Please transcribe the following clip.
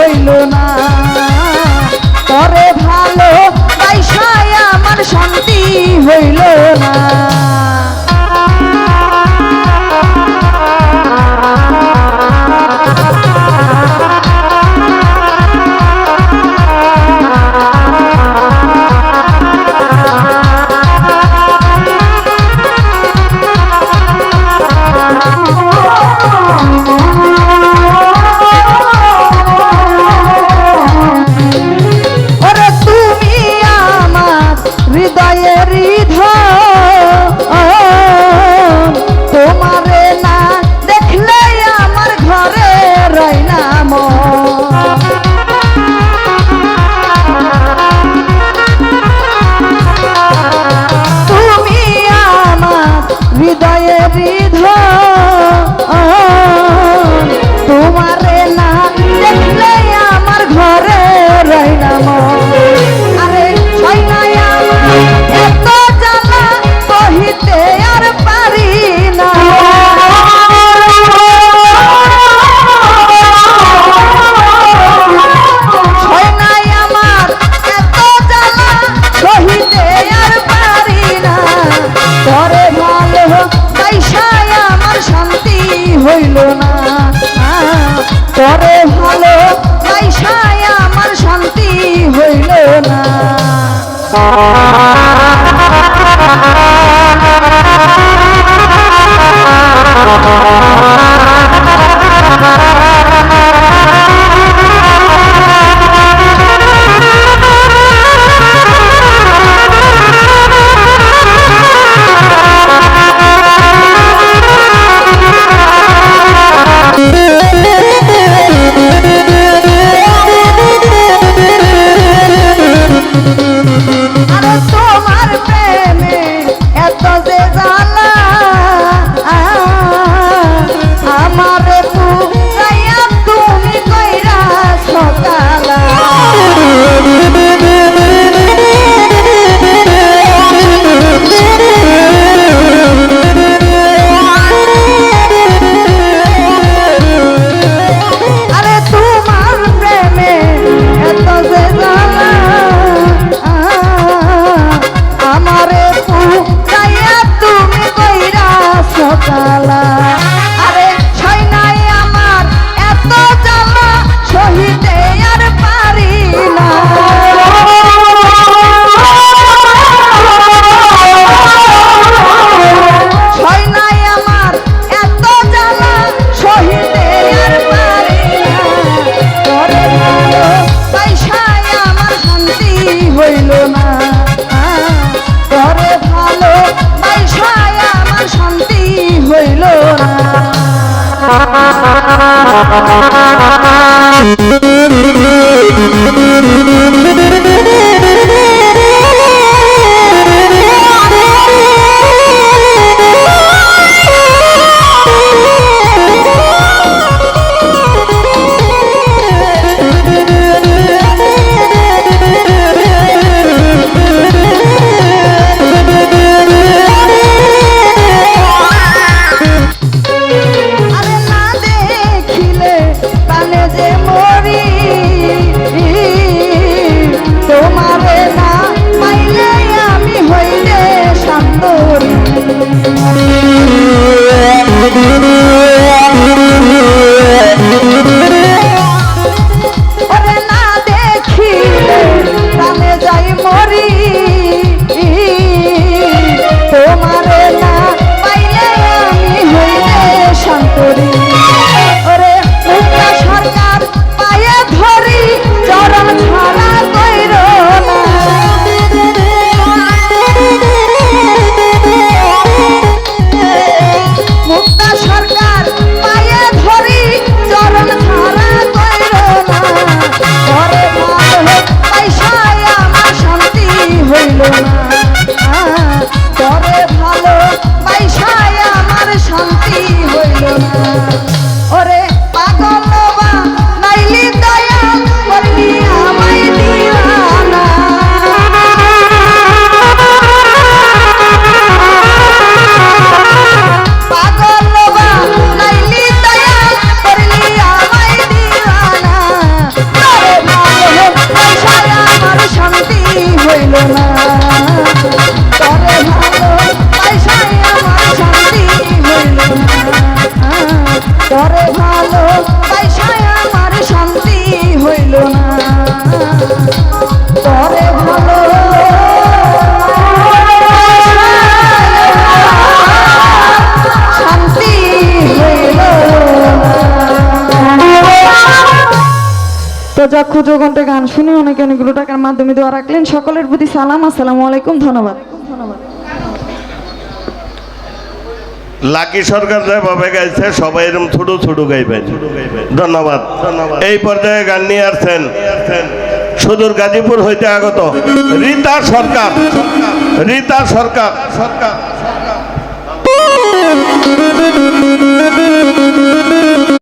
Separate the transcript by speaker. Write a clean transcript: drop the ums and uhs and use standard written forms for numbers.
Speaker 1: হইল না। তরে ভালো বাইসায় আমার শান্তি হইল না। তোমারে না দেখলে আমার ঘরে রইলাম। আরে ছয়নাই আমার এত জ্বালা কহিতে আর পারি না। ছয়নাই আমার এত জ্বালা কহিতে আর পারি না। পরে ভালো বাইসায় আমার শান্তি হইল না। পরে ভালো বাইসায় আমার শান্তি হইল না। আরে ছয়নাই আমার এত জ্বালা সহিতে আর পারি না। ছয়নাই আমার এত জ্বালা সহিতে আর পারি না। পরে ভালো বাইসায় আমার শান্তি হইল না। পরে ভালো বাইসায় আমার শান্তি হইল না। আরে না দেখিলে প্রাণে যে মরি তো যক্ষ যোগন্তে গান শুনে অনেকে অনেকগুলো টাকার মাধ্যমে দোয়া রাখলেন। সকলের প্রতি সালাম, আসসালামু আলাইকুম, ধন্যবাদ।
Speaker 2: লাকি সরকার যেভাবে গাইছে সবাই এরকম ছোট ছোট গাইবেন। ধন্যবাদ। এই পর্যায়ে গান নিয়ে আসছেন সুদূর গাজীপুর হইতে আগত রীতা সরকার। রীতা সরকার সরকার